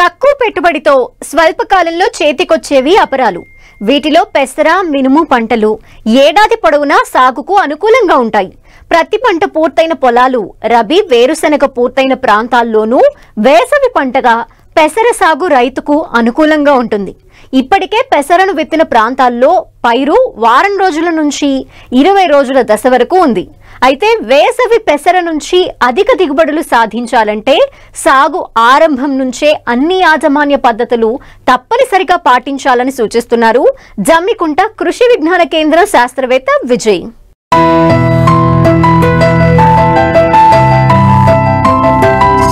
తక్కువ పెట్టుబడితో స్వల్పకాలంలో చేతికొచ్చేవి అపరాలు. వీటిలో పెసర, మినుము పంటలు ఏడాది పొడవునా సాగుకు అనుకూలంగా ఉంటాయి. ప్రతి పంట పూర్తయిన పొలాలు, రబీ, వేరుశెనగ పూర్తయిన ప్రాంతాల్లోనూ వేసవి పంటగా పెసర సాగు రైతుకు అనుకూలంగా ఉంటుంది. ఇప్పటికే పెసరను విత్తిన ప్రాంతాల్లో పైరు వారం రోజుల నుంచి 20 రోజుల దశ వరకు ఉంది. అయితే వేసవి పెసర నుంచి అధిక దిగుబడులు సాధించాలంటే సాగు ఆరంభం నుంచే అన్ని యాజమాన్య పద్ధతులు తప్పనిసరిగా పాటించాలని సూచిస్తున్నారు జమ్మికుంట కృషి విజ్ఞాన కేంద్ర శాస్త్రవేత్త విజయ్.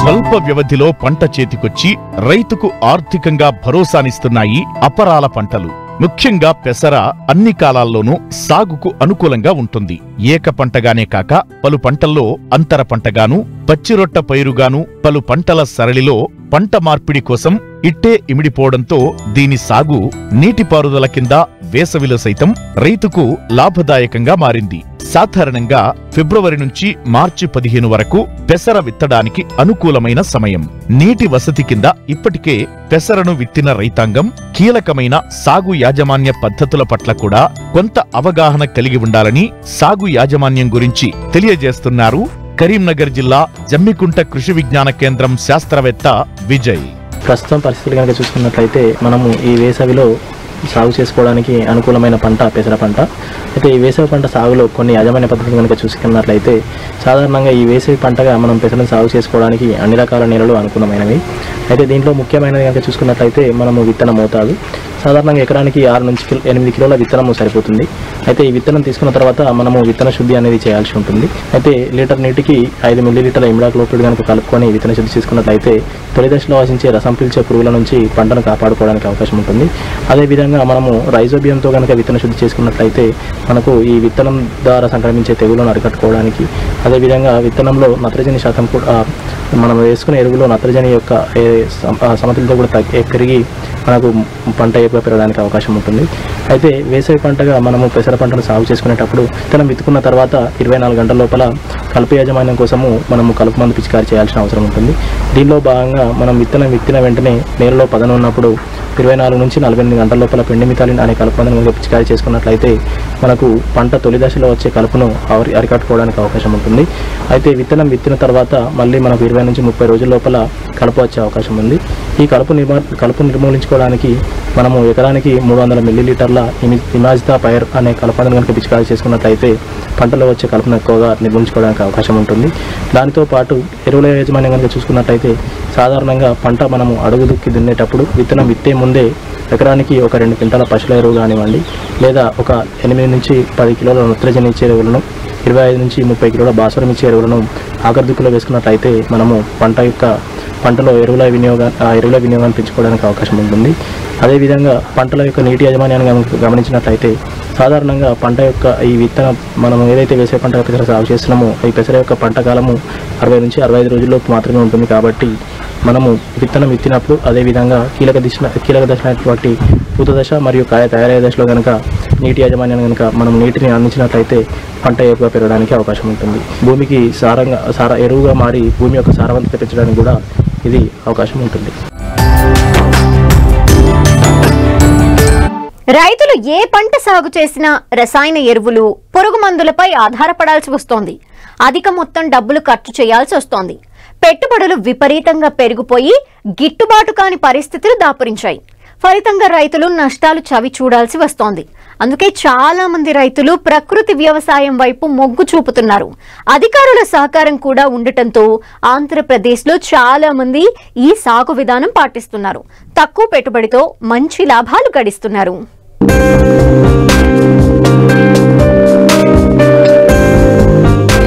స్వల్ప వ్యవధిలో పంట చేతికొచ్చి రైతుకు ఆర్థికంగా భరోసానిస్తున్నాయి అపరాల పంటలు. ముఖ్యంగా పెసర అన్ని కాలాల్లోనూ సాగుకు అనుకూలంగా ఉంటుంది. ఏక పంటగానే కాక పలు పంటల్లో అంతర పంటగాను, పచ్చిరొట్ట పైరుగాను పలు పంటల సరళిలో పంట మార్పిడి కోసం ఇట్టే ఇమిడిపోవడంతో దీని సాగు నీటిపారుదల కింద వేసవిలో సైతం రైతుకు లాభదాయకంగా మారింది. సాధారణంగా ఫిబ్రవరి నుంచి మార్చి 15 వరకు పెసర విత్తడానికి అనుకూలమైన సమయం. నీటి వసతి కింద ఇప్పటికే పెసరను విత్తిన రైతాంగం కీలకమైన సాగు యాజమాన్య పద్ధతుల పట్ల కూడా కొంత అవగాహన కలిగి ఉండాలని సాగు యాజమాన్యం గురించి తెలియజేస్తున్నారు కరీంనగర్ జిల్లా జమ్మికుంట కృషి విజ్ఞాన కేంద్రం శాస్త్రవేత్త విజయ్. ప్రస్తుతం పరిస్థితులు కనుక చూసుకున్నట్లయితే మనము ఈ వేసవిలో సాగు చేసుకోవడానికి అనుకూలమైన పంట పెసర పంట. అయితే ఈ వేసవి పంట సాగులో కొన్ని యాజమాన్య పద్ధతులు కనుక చూసుకున్నట్లయితే సాధారణంగా ఈ వేసవి పంటగా మనం పెసరను సాగు చేసుకోవడానికి అన్ని రకాల నేలలు అనుకూలమైనవి. అయితే దీంట్లో ముఖ్యమైనది కనుక చూసుకున్నట్లయితే మనము విత్తన మోతాదు సాధారణంగా ఎకరానికి 6 నుంచి 8 కిలోల విత్తనము సరిపోతుంది. అయితే ఈ విత్తనం తీసుకున్న తర్వాత మనము విత్తన శుద్ధి అనేది చేయాల్సి ఉంటుంది. అయితే లీటర్ నీటికి 5 మిల్లీలీటర్ల ఇమిడాక్లోప్రిడ్ కనుక కలుపుకొని విత్తన శుద్ధి చేసుకున్నట్లయితే తొలి దశలో ఆశించే రసం పీల్చే పురుగుల నుంచి పంటను కాపాడుకోవడానికి అవకాశం ఉంటుంది. అదేవిధంగా మనము రైజోబియంతో కనుక విత్తన శుద్ధి చేసుకున్నట్లయితే మనకు ఈ విత్తనం ద్వారా సంక్రమించే తెగులను అరికట్టుకోవడానికి, అదేవిధంగా విత్తనంలో నత్రజని శాతం కూడా మనం వేసుకునే ఎరువులో నత్రజని యొక్క సమతుల్యత కూడా పెరిగి మనకు పంట ఎక్కువ పెరగడానికి అవకాశం ఉంటుంది. అయితే వేసవి పంటగా మనము పెసర పంటను సాగు చేసుకునేటప్పుడు విత్తనం విత్తుకున్న తర్వాత 24 గంటల లోపల కలుపు యాజమాన్యం కోసము మనము కలుపు మందు పిచికారీ చేయాల్సిన అవసరం ఉంటుంది. దీనిలో భాగంగా మనం విత్తనం విత్తిన వెంటనే నేలలో పదను ఉన్నప్పుడు 24 నుంచి 48 గంటల లోపల పెండిమిథాలిన్ అనే కలుపు మందును పిచికారీ చేసుకున్నట్లయితే మనకు పంట తొలి దశలో వచ్చే కలుపును అరికట్టుకోవడానికి అవకాశం ఉంటుంది. అయితే విత్తనం విత్తిన తర్వాత మళ్ళీ మనకు 20 నుంచి 30 రోజుల లోపల కలుపు వచ్చే అవకాశం ఉంది. ఈ కలుపు నిర్మూలించుకోవడానికి మనము ఎకరానికి 300 మిల్లీలీటర్ల ఇమాజితా పైర్ అనే కలుపు మందును కనుక పిచికారీ చేసుకున్నట్లయితే పంటలో వచ్చే కలుపును ఎక్కువగా నిర్మూలించుకోవడానికి అవకాశం ఉంటుంది. దానితో పాటు ఎరువుల యాజమాన్యం కనుక చూసుకున్నట్లయితే సాధారణంగా పంట మనము అడుగు దుక్కి దున్నేటప్పుడు విత్తనం విత్తే ముందే ఎకరానికి ఒక 2 క్వింటాల పశువుల ఎరువు కానివ్వండి, లేదా ఒక 8 నుంచి 10 కిలోల నత్రజని ఇచ్చే ఎరువులను, 25 నుంచి 30 కిలోల భాస్వరం ఇచ్చే ఎరువులను ఆఖరి దుక్కులో వేసుకున్నట్లయితే మనము పంటలో ఎరువుల వినియోగాన్ని పెంచుకోవడానికి అవకాశం ఉంటుంది. అదేవిధంగా పంటల యొక్క నీటి యాజమాన్యాన్ని గమనించినట్లయితే సాధారణంగా పంట యొక్క ఈ విత్తనం మనం ఏదైతే వేసే పంట పెసర సాగు చేస్తున్నామో ఈ పెసర యొక్క పంట కాలము 60 నుంచి 65 రోజుల్లోపు మాత్రమే ఉంటుంది. కాబట్టి మనము విత్తనం విత్తినప్పుడు అదేవిధంగా కీలక దశ అయినటువంటి పూత దశ మరియు కాయ తయారయ్యే దశలో కనుక నీటి యాజమాన్యాన్ని కనుక మనం నీటిని అందించినట్లయితే పంట ఎక్కువ పెరగడానికి అవకాశం ఉంటుంది. భూమికి ఎరువుగా మారి భూమి యొక్క సారవంతత పెంచడానికి కూడా ఇది అవకాశం ఉంటుంది. రైతులు ఏ పంట సాగు చేసినా రసాయన ఎరువులు, పురుగు మందులపై ఆధారపడాల్సి వస్తోంది. అధిక మొత్తం డబ్బులు ఖర్చు చేయాల్సి వస్తోంది. పెట్టుబడులు విపరీతంగా పెరిగిపోయి గిట్టుబాటు కాని పరిస్థితులు దాపురించాయి. ఫలితంగా రైతులు నష్టాలు చవి చూడాల్సి వస్తోంది. అందుకే చాలా మంది రైతులు ప్రకృతి వ్యవసాయం వైపు మొగ్గు చూపుతున్నారు. అధికారుల సహకారం కూడా ఉండటంతో ఆంధ్రప్రదేశ్లో చాలా మంది ఈ సాగు విధానం పాటిస్తున్నారు. తక్కువ పెట్టుబడితో మంచి లాభాలు గడిస్తున్నారు.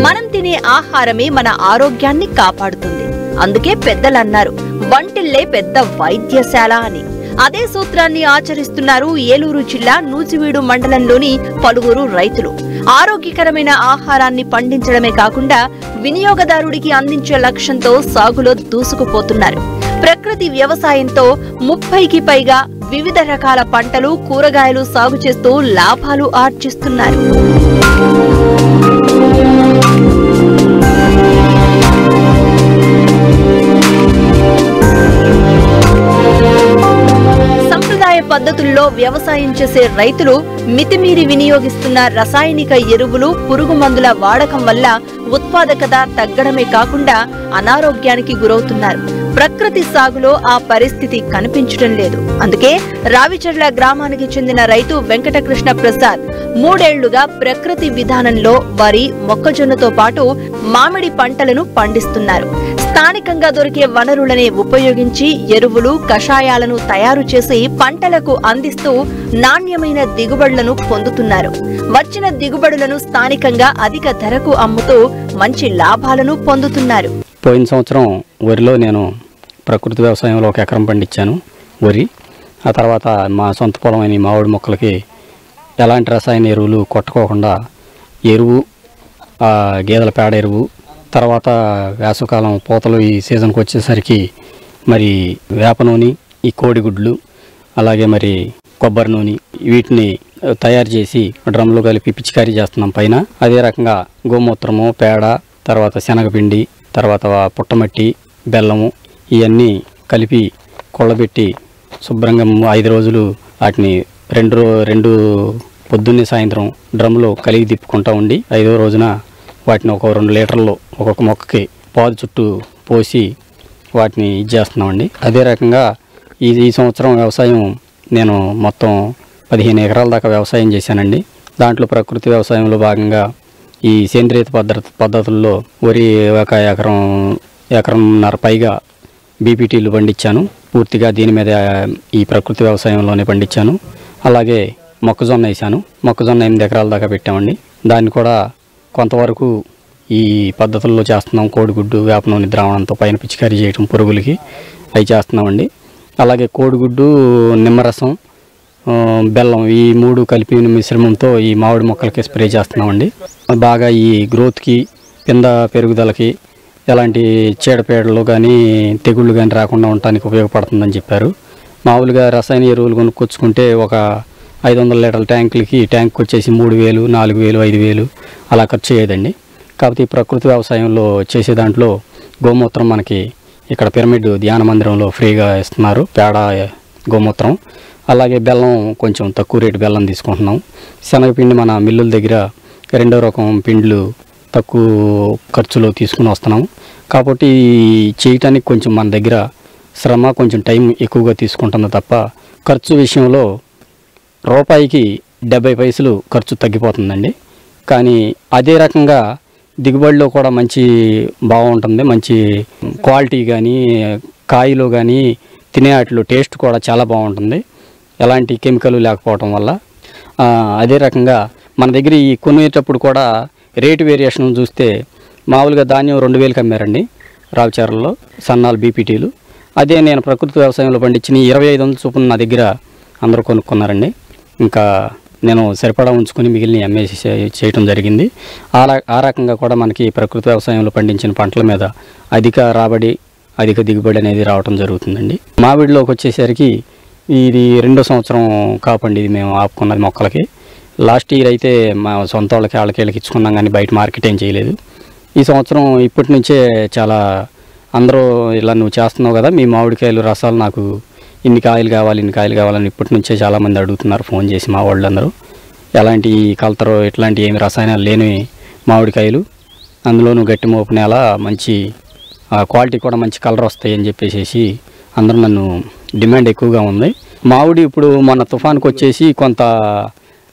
మనం తినే ఆహారమే మన ఆరోగ్యాన్ని కాపాడుతుంది. అందుకే పెద్దలన్నారు వంటిల్లే పెద్ద వైద్యశాల అని. అదే సూత్రాన్ని ఆచరిస్తున్నారు ఏలూరు జిల్లా నూజివీడు మండలంలోని పలువురు రైతులు. ఆరోగ్యకరమైన ఆహారాన్ని పండించడమే కాకుండా వినియోగదారుడికి అందించే లక్ష్యంతో సాగులో దూసుకుపోతున్నారు. ప్రకృతి వ్యవసాయంతో 30కి పైగా వివిధ రకాల పంటలు, కూరగాయలు సాగు చేస్తూ లాభాలు ఆర్జిస్తున్నారు. పద్ధతుల్లో వ్యవసాయం చేసే రైతులు మితిమీరి వినియోగిస్తున్న రసాయనిక ఎరువులు, పురుగు మందుల వాడకం వల్ల ఉత్పాదకత తగ్గడమే కాకుండా అనారోగ్యానికి గురవుతున్నారు. ప్రకృతి సాగులో ఆ పరిస్థితి కనిపించడం లేదు. అందుకే రావిచర్ల గ్రామానికి చెందిన రైతు వెంకటకృష్ణ ప్రసాద్ 3 ఏళ్లుగా ప్రకృతి విధానంలో వరి, మొక్కజొన్నతో పాటు మామిడి పంటలను పండిస్తున్నారు. స్థానికంగా దొరికే వనరులనే ఉపయోగించి ఎరువులు, కషాయాలను తయారు చేసి పంటలకు అందిస్తూ నాణ్యమైన దిగుబడులను పొందుతున్నారు. వచ్చిన దిగుబడులను స్థానికంగా అధిక ధరకు అమ్ముతూ మంచి లాభాలను పొందుతున్నారు. పోయిన సంవత్సరం వరిలో నేను ప్రకృతి వ్యవసాయంలో 1 ఎకరం పండించాను వరి. ఆ తర్వాత మా సొంత పొలమైన మామిడి మొక్కలకి ఎలాంటి రసాయన ఎరువులు కొట్టుకోకుండా ఎరువు, గేదెల పేడ ఎరువు, తర్వాత వేసవకాలం పూతలు ఈ సీజన్కి వచ్చేసరికి మరి వేప నూనె, ఈ కోడిగుడ్లు, అలాగే మరి కొబ్బరి నూనె వీటిని తయారు చేసి డ్రమ్లో కలిపి పిచికారీ చేస్తున్నాం పైన. అదే రకంగా గోమూత్రము, పేడ, తర్వాత శనగపిండి, తర్వాత పుట్టమట్టి, బెల్లము ఇవన్నీ కలిపి కొళ్ళబెట్టి శుభ్రంగా 5 రోజులు వాటిని రెండు పొద్దున్నే సాయంత్రం డ్రమ్లో కలిగి తిప్పుకుంటూ ఉండి 5వ రోజున వాటిని ఒక 2 లీటర్లు ఒక్కొక్క మొక్కకి పాదు చుట్టూ పోసి వాటిని చేస్తున్నామండి. అదే రకంగా ఈ సంవత్సరం వ్యవసాయం నేను మొత్తం 15 ఎకరాల దాకా వ్యవసాయం చేశానండి. దాంట్లో ప్రకృతి వ్యవసాయంలో భాగంగా ఈ సేంద్రియ పద్ధతుల్లో వరి 1 ఎకరంన్నర పైగా బీపీటీలు పండించాను. పూర్తిగా దీని మీద ఈ ప్రకృతి వ్యవసాయంలోనే పండించాను. అలాగే మొక్కజొన్న వేసాను. మొక్కజొన్న 8 ఎకరాల దాకా పెట్టామండి. దాన్ని కూడా కొంతవరకు ఈ పద్ధతుల్లో చేస్తున్నాం. కోడిగుడ్డు, వేప నూనె ద్రావణంతో పైన పిచికారీ చేయడం పురుగులకి అవి చేస్తున్నామండి. అలాగే కోడిగుడ్డు, నిమ్మరసం, బెల్లం ఈ 3 కలిపిన మిశ్రమంతో ఈ మామిడి మొక్కలకి స్ప్రే చేస్తున్నామండి. బాగా ఈ గ్రోత్కి, పింద పెరుగుదలకి ఎలాంటి చీడపీడలు కానీ తెగుళ్ళు కానీ రాకుండా ఉండటానికి ఉపయోగపడుతుందని చెప్పారు. మామూలుగా రసాయన ఎరువులు కొనుక్కొచ్చుకుంటే ఒక 500 లీటర్ల ట్యాంకులకి ట్యాంక్ వచ్చేసి 3000, 4000, 5000 అలా ఖర్చు అయ్యేదండి. కాకపోతే ఈ ప్రకృతి వ్యవసాయంలో చేసే దాంట్లో గోమూత్రం మనకి ఇక్కడ పిరమిడ్ ధ్యాన మందిరంలో ఫ్రీగా ఇస్తున్నారు, పేడ, గోమూత్రం. అలాగే బెల్లం కొంచెం తక్కువ రేటు బెల్లం తీసుకుంటున్నాం. శనగపిండి మన మిల్లుల దగ్గర 2వ రకం పిండ్లు తక్కువ ఖర్చులో తీసుకుని వస్తున్నాం. కాబట్టి చేయటానికి కొంచెం మన దగ్గర శ్రమ, కొంచెం టైం ఎక్కువగా తీసుకుంటుంది తప్ప ఖర్చు విషయంలో రూపాయికి 70 పైసలు ఖర్చు తగ్గిపోతుందండి. కానీ అదే రకంగా దిగుబడిలో కూడా మంచి బాగుంటుంది. మంచి క్వాలిటీ కానీ, కాయలో కానీ, తినే వాటిలో టేస్ట్ కూడా చాలా బాగుంటుంది, ఎలాంటి కెమికల్ లేకపోవటం వల్ల. అదే రకంగా మన దగ్గర ఈ కొనేటప్పుడు కూడా రేటు వేరియేషన్ చూస్తే మామూలుగా ధాన్యం 2000కి అమ్మారండి రావిచర్లలో, సన్నాలు బీపీటీలు. అదే నేను ప్రకృతి వ్యవసాయంలో పండించిన 2500 చొప్పున నా దగ్గర అందరూ కొనుక్కున్నారండి. ఇంకా నేను సరిపడా ఉంచుకొని మిగిలిన ఎంఏసి చేయటం జరిగింది. ఆ రకంగా కూడా మనకి ప్రకృతి వ్యవసాయంలో పండించిన పంటల మీద అధిక రాబడి, అధిక దిగుబడి అనేది రావటం జరుగుతుందండి. మామిడిలోకి వచ్చేసరికి ఇది 2వ సంవత్సరం కాపండి ఇది మేము ఆపుకున్నది మొక్కలకి. లాస్ట్ ఇయర్ అయితే మా సొంత వాళ్ళకి ఇచ్చుకున్నాం కానీ బయట మార్కెట్ ఏం చేయలేదు. ఈ సంవత్సరం ఇప్పటి నుంచే చాలా అందరూ ఇలా నువ్వు చేస్తున్నావు కదా, మీ మామిడికాయలు రసాలు నాకు ఇన్ని కాయలు కావాలని ఇప్పటి నుంచే చాలామంది అడుగుతున్నారు ఫోన్ చేసి మా వాళ్ళందరూ. ఎలాంటి కలతరో ఇట్లాంటి ఏమి రసాయనాలు లేని మామిడికాయలు, అందులోనూ గట్టి మోపు నేల, మంచి క్వాలిటీ కూడా మంచి కలర్ వస్తాయి అని చెప్పేసి అందరూ నన్ను డిమాండ్ ఎక్కువగా ఉంది. మామిడి ఇప్పుడు మన తుఫాన్కి వచ్చేసి కొంత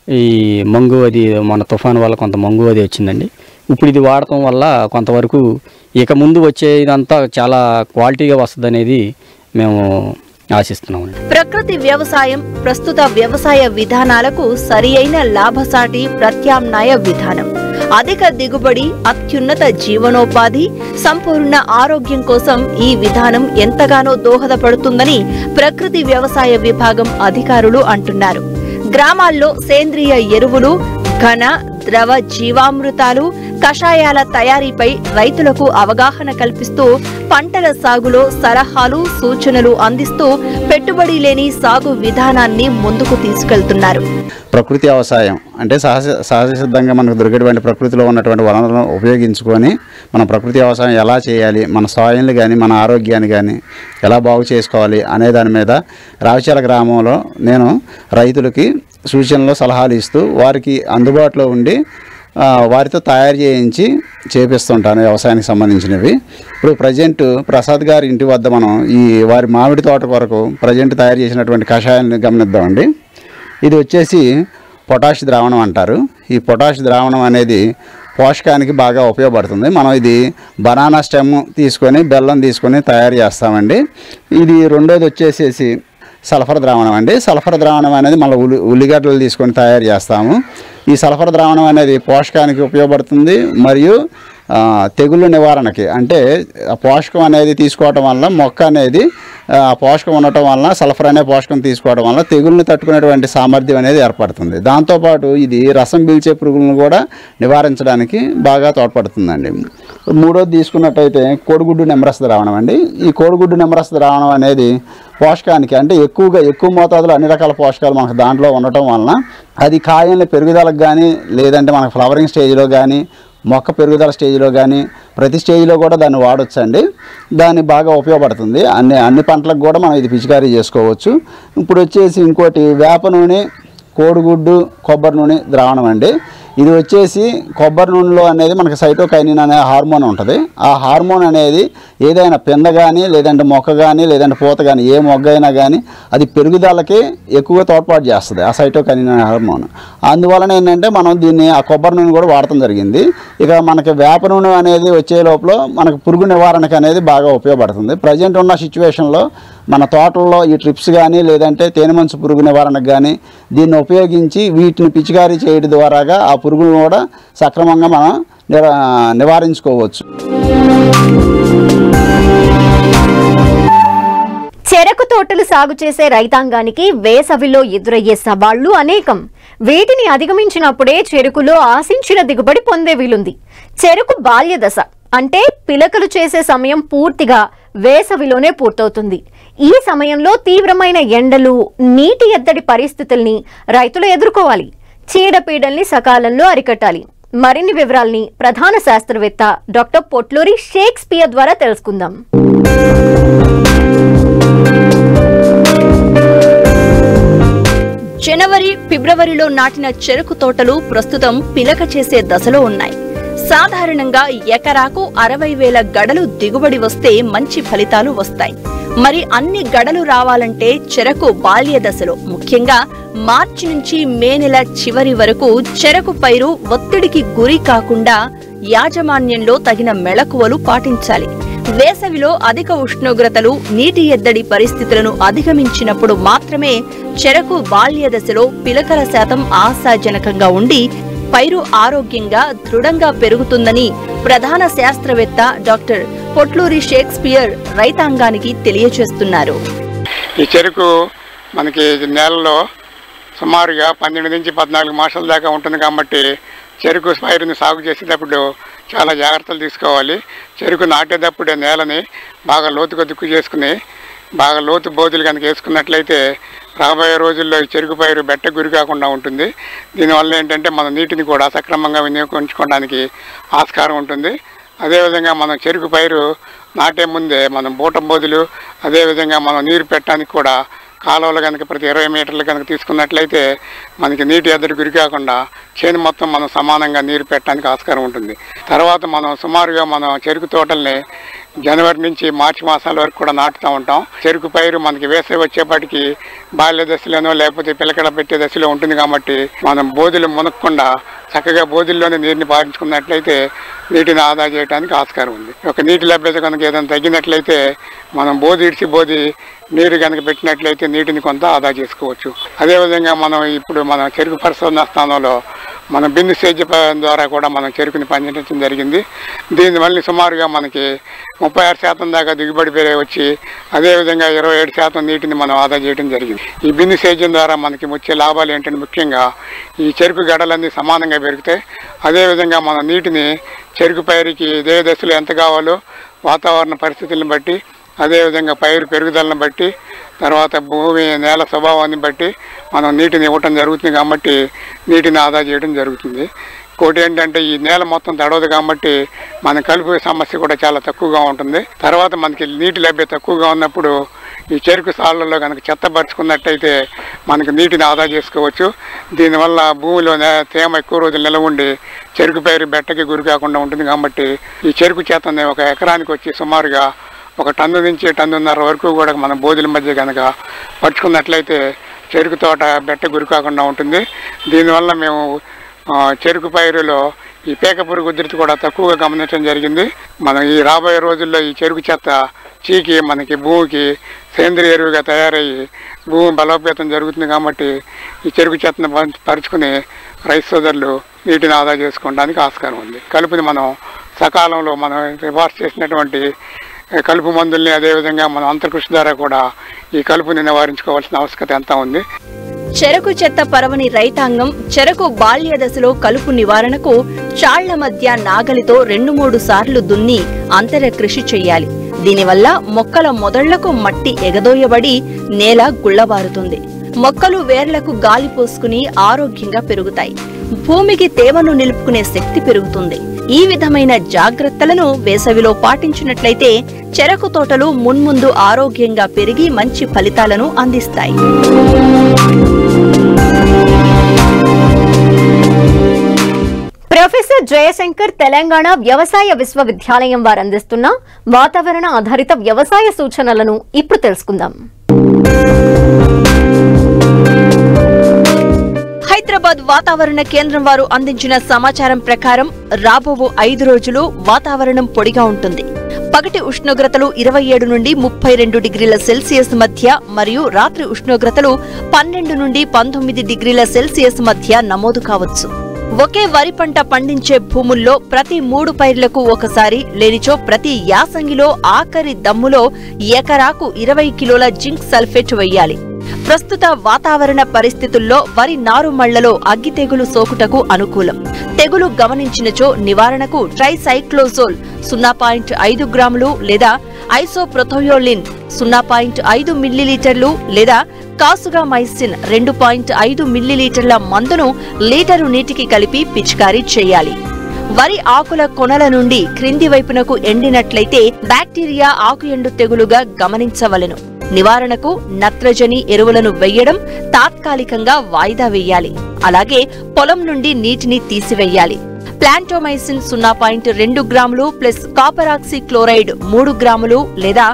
ఈ మంగు అది మన తుఫాన్ వల్ల కొంత మంగు అది వచ్చిందండి. ఇప్పుడు ఇది వాడటం వల్ల కొంతవరకు ఇక ముందు వచ్చేదంతా చాలా క్వాలిటీగా వస్తుంది అనేది మేము ఆశిస్తున్నాం. ప్రకృతి వ్యవసాయం ప్రస్తుత వ్యవసాయ విధానాలకు సరియైన లాభసాటి ప్రత్యామ్నాయ విధానం. అధిక దిగుబడి, అత్యున్నత జీవనోపాధి, సంపూర్ణ ఆరోగ్యం కోసం ఈ విధానం ఎంతగానో దోహదపడుతుందని ప్రకృతి వ్యవసాయ విభాగం అధికారులు అంటున్నారు. గ్రామాల్లో సేంద్రియ ఎరువులు, ఘన, ద్రవ జీవామృతాలు, కషాయాల తయారీపై రైతులకు అవగాహన కల్పిస్తూ పంటల సాగులో సలహాలు సూచనలు అందిస్తూ పెట్టుబడి లేని సాగు విధానాన్ని ముందుకు తీసుకెళ్తున్నారు. ప్రకృతి వ్యవసాయం అంటే సహజ సిద్ధంగా మనకు దొరికేటువంటి ప్రకృతిలో ఉన్నటువంటి వనరులను ఉపయోగించుకొని మనం ప్రకృతి వ్యవసాయం ఎలా చేయాలి, మన సాయిల్ని కానీ మన ఆరోగ్యాన్ని కానీ ఎలా బాగు చేసుకోవాలి అనే దాని మీద రావిచర్ల గ్రామంలో నేను రైతులకి సూచనలు సలహాలు ఇస్తూ వారికి అందుబాటులో ఉండి వారితో తయారు చేయించి చేపిస్తుంటాను వ్యవసాయానికి సంబంధించినవి. ఇప్పుడు ప్రజెంట్ ప్రసాద్ గారి ఇంటి వద్ద మనం ఈ వారి మామిడి తోట కొరకు ప్రజెంట్ తయారు చేసినటువంటి కషాయాన్ని గమనిద్దామండి. ఇది వచ్చేసి పొటాష్ ద్రావణం అంటారు. ఈ పొటాష్ ద్రావణం అనేది పోషకానికి బాగా ఉపయోగపడుతుంది. మనం ఇది బనానా స్టెమ్ తీసుకొని బెల్లం తీసుకొని తయారు చేస్తామండి. ఇది రెండోది వచ్చేసేసి సల్ఫర్ ద్రావణం అండి. సల్ఫర్ ద్రావణం అనేది మళ్ళీ ఉల్లిగడ్డలు తీసుకొని తయారు చేస్తాము. ఈ సల్ఫర్ ద్రావణం అనేది పోషకానికి ఉపయోగపడుతుంది మరియు తెగుళ్ళ నివారణకి, అంటే పోషకం అనేది తీసుకోవటం వల్ల మొక్క అనేది పోషకం ఉండటం వలన సల్ఫర్ అనే పోషకం తీసుకోవడం వల్ల తెగుళ్ళని తట్టుకునేటువంటి సామర్థ్యం అనేది ఏర్పడుతుంది. దాంతోపాటు ఇది రసం పీల్చే పురుగులను కూడా నివారించడానికి బాగా తోడ్పడుతుందండి. మూడోది తీసుకున్నట్టయితే కోడిగుడ్డు నిమ్మరస ద్రావణం అండి. ఈ కోడిగుడ్డు నిమ్మరస ద్రావణం అనేది పోషకానికి, అంటే ఎక్కువ మోతాదులో అన్ని రకాల పోషకాలు మనకు దాంట్లో ఉండటం వలన అది కాయల పెరుగుదలకు కానీ లేదంటే మనకు ఫ్లవరింగ్ స్టేజ్లో కానీ మొక్క పెరుగుదల స్టేజ్లో కానీ ప్రతి స్టేజ్లో కూడా దాన్ని వాడొచ్చండి. దాన్ని బాగా ఉపయోగపడుతుంది. అన్ని పంటలకు కూడా మనం ఇది పిచికారీ చేసుకోవచ్చు. ఇప్పుడు వచ్చేసి ఇంకోటి వేప నూనె, కోడిగుడ్డు, కొబ్బరి నూనె ద్రావణం అండి. ఇది వచ్చేసి కొబ్బరి నూనెలో అనేది మనకి సైటోకైనిన్ అనే హార్మోన్ ఉంటుంది. ఆ హార్మోన్ అనేది ఏదైనా పింద కానీ లేదంటే మొక్క కానీ లేదంటే పూత కానీ ఏ మొగ్గ అయినా కానీ అది పెరుగుదలకి ఎక్కువగా తోడ్పాటు చేస్తుంది ఆ సైటోకైనిన్ అనే హార్మోన్. అందువలన ఏంటంటే మనం దీన్ని ఆ కొబ్బరి నూనె కూడా వాడటం జరిగింది. ఇక మనకి వేప నూనె అనేది వచ్చే లోపల మనకు పురుగు నివారణకు అనేది బాగా ఉపయోగపడుతుంది. ప్రజెంట్ ఉన్న సిచ్యువేషన్లో మన తోటల్లో ఈ ట్రిప్స్ కానీ లేదంటే తేనెమంచు పురుగు నివారణకు కానీ దీన్ని ఉపయోగించి వీటిని పిచికారీ చేయడం ద్వారాగా ఆ పురుగులను కూడా సక్రమంగా మనం నివారించుకోవచ్చు. చెరకు తోటలు సాగు చేసే రైతాంగానికి వేసవిలో ఎదురయ్యే సవాళ్లు అనేకం. వీటిని అధిగమించినప్పుడే చెరుకులో ఆశించిన దిగుబడి పొందే వీలుంది. చెరకు బాల్య దశ అంటే పిలకలు చేసే సమయం పూర్తిగా వేసవిలోనే పూర్తవుతుంది. ఈ సమయంలో తీవ్రమైన ఎండలు, నీటి ఎద్దడి పరిస్థితుల్ని రైతులు ఎదుర్కోవాలి. చీడపీడల్ని సకాలంలో అరికట్టాలి. మరిన్ని వివరాల్ని ప్రధాన శాస్త్రవేత్త డాక్టర్ పొట్లూరి షేక్స్పియర్ ద్వారా తెలుసుకుందాం. జనవరి, ఫిబ్రవరిలో నాటిన చెరకు తోటలు ప్రస్తుతం పిలక చేసే దశలో ఉన్నాయి. సాధారణంగా ఎకరాకు 60,000 గడలు దిగుబడి వస్తే మంచి ఫలితాలు వస్తాయి. మరి అన్ని గడలు రావాలంటే చెరకు బాల్య దశలో, ముఖ్యంగా మార్చి నుంచి మే నెల చివరి వరకు చెరకు పైరు ఒత్తిడికి గురి కాకుండా యాజమాన్యంలో తగిన మెళకువలు పాటించాలి. వేసవిలో అధిక ఉష్ణోగ్రతలు, నీటి ఎద్దడి పరిస్థితులను అధిగమించినప్పుడు మాత్రమే చెరకు బాల్య దశలో పిలకల శాతం ఆశాజనకంగా ఉండి పైరు ఆరోగ్యంగా దృఢంగా పెరుగుతుందని ప్రధాన శాస్త్రవేత్త డాక్టర్ పొట్లూరి షేక్స్పియర్ రైతాంగానికి తెలియజేస్తున్నారు. ఈ చెరుకు మనకి నేలలో సుమారుగా 12 నుంచి 14 మాసాల దాకా ఉంటుంది కాబట్టి చెరుకు పైరుని సాగు చేసేటప్పుడు చాలా జాగ్రత్తలు తీసుకోవాలి. చెరుకు నాటేటప్పుడే నేలని బాగా లోతుగా దుక్కు చేసుకుని బాగా లోతు బోధులు కనుక వేసుకున్నట్లయితే రాబోయే రోజుల్లో ఈ చెరుకు పైరు బెట్ట గురి కాకుండా ఉంటుంది. దీనివల్ల ఏంటంటే మన నీటిని కూడా సక్రమంగా వినియోగించుకోవడానికి ఆస్కారం ఉంటుంది. అదేవిధంగా మనం చెరుకు పైరు నాటే ముందే మనం బూటం బోధులు, అదేవిధంగా మనం నీరు పెట్టడానికి కూడా కాలువలు కనుక ప్రతి 20 మీటర్లు కనుక తీసుకున్నట్లయితే మనకి నీటి ఎద్దడి గురి కాకుండా చేను మొత్తం మనం సమానంగా నీరు పెట్టడానికి ఆస్కారం ఉంటుంది. తర్వాత మనం సుమారుగా మనం చెరుకు తోటల్ని జనవరి నుంచి మార్చి మాసాల వరకు కూడా నాటుతూ ఉంటాం. చెరుకు పైరు మనకి వేసవి వచ్చేప్పటికి బాల్య దశలోనో లేకపోతే పిలకడ పెట్టే దశలో ఉంటుంది కాబట్టి మనం బోధులు మునక్కుండా చక్కగా బోధుల్లోనే నీరుని పారించుకున్నట్లయితే నీటిని ఆదా చేయడానికి ఆస్కారం ఉంది. ఒక నీటి లభ్యత కనుక ఏదైనా తగ్గినట్లయితే మనం బోధి ఇడిచి బోధి నీరు కనుక పెట్టినట్లయితే నీటిని కొంత ఆదా చేసుకోవచ్చు. అదేవిధంగా మనం ఇప్పుడు మన చెరుకు పరిశోధన స్థానంలో మన బిందు సేద్యం ద్వారా కూడా మనం చెరుకుని పండించడం జరిగింది. దీనివల్ల సుమారుగా మనకి 36% దాకా దిగుబడి వచ్చి అదేవిధంగా 27% నీటిని మనం ఆదా చేయడం జరిగింది. ఈ బిందు సేద్యం ద్వారా మనకి వచ్చే లాభాలు ఏంటంటే ముఖ్యంగా ఈ చెరుకు గడలన్నీ సమానంగా పెరుగుతాయి. అదేవిధంగా మన నీటిని చెరుకు పైరుకి ఇదే దశలో ఎంత కావాలో వాతావరణ పరిస్థితులను బట్టి, అదేవిధంగా పైరు పెరుగుదలను బట్టి, తర్వాత భూమి నేల స్వభావాన్ని బట్టి మనం నీటిని ఇవ్వటం జరుగుతుంది. కాబట్టి నీటిని ఆదా చేయడం జరుగుతుంది. ఇంకోటి ఏంటంటే ఈ నేల మొత్తం తడవదు కాబట్టి మన కలుపు సమస్య కూడా చాలా తక్కువగా ఉంటుంది. తర్వాత మనకి నీటి లభ్యత తక్కువగా ఉన్నప్పుడు ఈ చెరుకు సాళ్ళల్లో కనుక చెత్త పరుచుకున్నట్టయితే మనకి నీటిని ఆదా చేసుకోవచ్చు. దీనివల్ల భూమిలో తేమ ఎక్కువ రోజులు నిలవ ఉండి చెరుకు పైరు బెట్టకి గురి కాకుండా ఉంటుంది. కాబట్టి ఈ చెరుకు చెత్తని ఒక ఎకరానికి వచ్చి సుమారుగా 1 టన్ను నుంచి 1.5 టన్నుల వరకు కూడా మన బోధుల మధ్య కనుక పరుచుకున్నట్లయితే చెరుకు తోట బెట్ట గురి కాకుండా ఉంటుంది. దీనివల్ల మేము చెరుకు పైరులో ఈ పీక పురుగు ఉధృతి కూడా తక్కువగా గమనించడం జరిగింది. మనం ఈ రాబోయే రోజుల్లో ఈ చెరుకు చెత్త చీకి మనకి భూమికి సేంద్రియ ఎరువుగా తయారయ్యి భూమి బలోపేతం జరుగుతుంది. కాబట్టి ఈ చెరుకు చెత్తను పరుచుకుని రైతు సోదరులు నీటిని ఆదా చేసుకోవడానికి ఆస్కారం ఉంది. కలుపుని మనం సకాలంలో మనం రివర్స్ చేసినటువంటి కలుపు మందుల్ని అదేవిధంగా మనం అంతర్కృషి ద్వారా కూడా ఈ కలుపుని నివారించుకోవాల్సిన ఆవశ్యకత ఎంత ఉంది. చెరకు చెత్త పరవని రైతాంగం చెరకు బాల్య దశలో కలుపు నివారణకు చాళ్ల మధ్య నాగలితో 2-3 సార్లు దున్ని అంతర కృషి చెయ్యాలి. దీనివల్ల మొక్కల మొదళ్లకు మట్టి ఎగదోయబడి నేల గుళ్లబారుతుంది. మొక్కలు వేర్లకు గాలి పోసుకుని ఆరోగ్యంగా పెరుగుతాయి. భూమికి తేమను నిలుపుకునే శక్తి పెరుగుతుంది. ఈ విధమైన జాగ్రత్తలను వేసవిలో పాటించినట్లయితే చెరకు తోటలు మున్ముందు ఆరోగ్యంగా పెరిగి మంచి ఫలితాలను అందిస్తాయి. ప్రొఫెసర్ జయశంకర్ తెలంగాణ వ్యవసాయ విశ్వవిద్యాలయం వారు అందిస్తున్న వాతావరణ ఆధారిత వ్యవసాయ సూచనలను ఇప్పుడు తెలుసుకుందాం. హైదరాబాద్ వాతావరణ కేంద్రం వారు అందించిన సమాచారం ప్రకారం రాబో 5 రోజులు వాతావరణం పొడిగా ఉంటుంది. పగటి ఉష్ణోగ్రతలు 27 నుండి 32 డిగ్రీల సెల్సియస్ మధ్య మరియు రాత్రి ఉష్ణోగ్రతలు 12 నుండి 19 డిగ్రీల సెల్సియస్ మధ్య నమోదు కావచ్చు. ఒకే వరి పంట పండించే భూముల్లో ప్రతి 3 పైర్లకు ఒకసారి లేనిచో ప్రతి యాసంగిలో ఆఖరి దమ్ములో ఎకరాకు 20 కిలోల జింక్ సల్ఫేట్ వేయాలి. ప్రస్తుత వాతావరణ పరిస్థితుల్లో వరి నారుమళ్లలో అగ్గి తెగులు సోకుటకు అనుకూలం. తెగులు గమనించినచో నివారణకు ట్రైసైక్లోజోల్ 0.5 గ్రాములు లేదా ఐసోప్రోథయోలిన్ 0.5 మిల్లీలీటర్లు లేదా కాసుగామైసిన్ 2.5 మిల్లీలీటర్ల మందును లీటరు నీటికి కలిపి పిచికారీ చేయాలి. వరి ఆకుల కొనల నుండి క్రింది వైపునకు ఎండినట్లయితే బ్యాక్టీరియా ఆకుఎండు తెగులుగా గమనించవలెను. నివారణకు నత్రజని ఎరువులను వెయ్యడం తాత్కాలికంగా వాయిదా వేయాలి. అలాగే పొలం నుండి నీటిని తీసివేయాలి. ప్లాంటోమైసిన్ 0.2 గ్రాములు ప్లస్ కాపరాక్సీ క్లోరైడ్ 3 గ్రాములు లేదా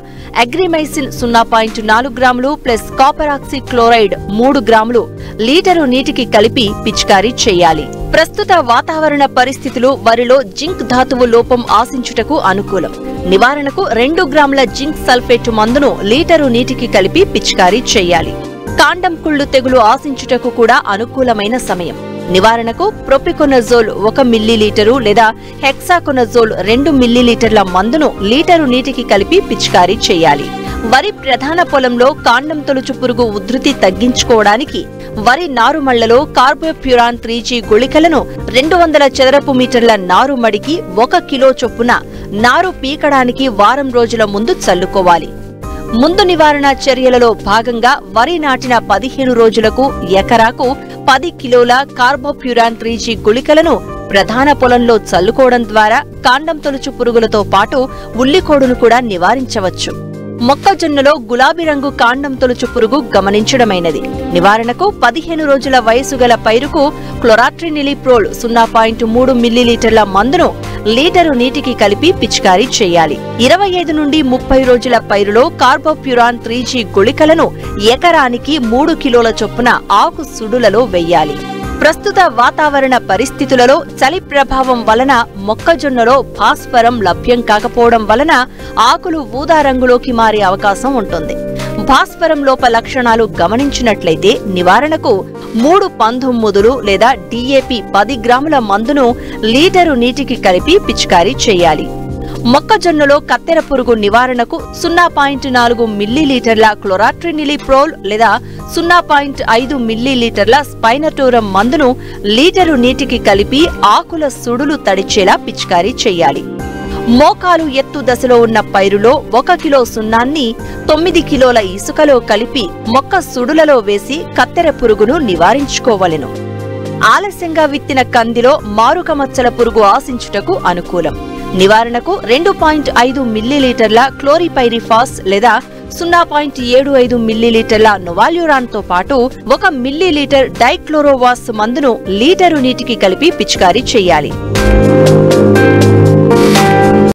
అగ్రిమైసిన్ 0.4 గ్రాములు ప్లస్ కాపరాక్సీ క్లోరైడ్ 3 గ్రాములు లీటరు నీటికి కలిపి పిచికారీ చేయాలి. ప్రస్తుత వాతావరణ పరిస్థితులు వరిలో జింక్ ధాతువు లోపం ఆశించుటకు అనుకూలం. నివారణకు 2 గ్రాముల జింక్ సల్ఫేట్ మందును లీటరు నీటికి కలిపి పిచికారీ చేయాలి. కాండం కుళ్ళు తెగులు ఆశించుటకు కూడా అనుకూలమైన సమయం. నివారణకు ప్రొపికొనజోల్ 1 మిల్లీలీటరు లేదా హెక్సాకొనజోల్ 2 మిల్లీలీటర్ల మందును లీటరు నీటికి కలిపి పిచికారీ చేయాలి. వరి ప్రధాన పొలంలో కాండం తొలుచు పురుగు ఉధృతి తగ్గించుకోవడానికి వరి నారుమళ్లలో కార్బోప్యూరాన్ 3G గుళికలను 200 చదరపు మీటర్ల నారుమడికి 1 కిలో చొప్పున నారు పీకడానికి వారం రోజుల ముందు చల్లుకోవాలి. ముందు నివారణ చర్యలలో భాగంగా వరి నాటిన 15 రోజులకు ఎకరాకు 10 కిలోల కార్బోప్యూరాన్ 3G గుళికలను ప్రధాన పొలంలో చల్లుకోవడం ద్వారా కాండం తొలుచు పురుగులతో పాటు ఉల్లికోడును కూడా నివారించవచ్చు. మొక్కజొన్నలో గులాబీ రంగు కాండం తొలుచు పురుగు గమనించడమైనది. నివారణకు 15 రోజుల వయసు గల పైరుకు క్లోరాట్రినిలిప్రోల్ 0.3 మిల్లీలీటర్ల మందును లీటరు నీటికి కలిపి పిచికారీ చేయాలి. 25 నుండి 30 రోజుల పైరులో కార్బోప్యూరాన్ 3G గుళికలను ఎకరానికి 3 కిలోల చొప్పున ఆకు సుడులలో వెయ్యాలి. ప్రస్తుత వాతావరణ పరిస్థితులలో చలి ప్రభావం వలన మొక్కజొన్నలో భాస్వరం లభ్యం కాకపోవడం వలన ఆకులు ఊదా రంగులోకి మారే అవకాశం ఉంటుంది. భాస్వరం లోప లక్షణాలు గమనించినట్లయితే నివారణకు 319 లేదా DAP 10 గ్రాముల మందును లీటరు నీటికి కలిపి పిచికారీ చేయాలి. మొక్కజొన్నలో కత్తెర పురుగు నివారణకు 0.4 మిల్లీలీటర్ల క్లోరాట్రినిలిప్రోల్ లేదా 0.5 మిల్లీలీటర్ల స్పైనటోరం మందును లీటరు నీటికి కలిపి ఆకుల సుడులు తడిచేలా పిచికారీ చేయాలి. మోకాలు ఎత్తు దశలో ఉన్న పైరులో 1 కిలో సున్నాన్ని 9 కిలోల ఇసుకలో కలిపి మొక్క సుడులలో వేసి కత్తెర పురుగును నివారించుకోవలెను. ఆలస్యంగా విత్తిన కందిలో మారుక మచ్చల పురుగు ఆశించుటకు అనుకూలం. నివారణకు 2.5 మిల్లీలీటర్ల క్లోరిపైరిఫాస్ లేదా 0.75 మిల్లీలీటర్ల నొవాల్యూరాన్ తో పాటు 1 మిల్లీలీటర్ డైక్లోరోవాస్ మందును లీటరు నీటికి కలిపి పిచికారీ చేయాలి.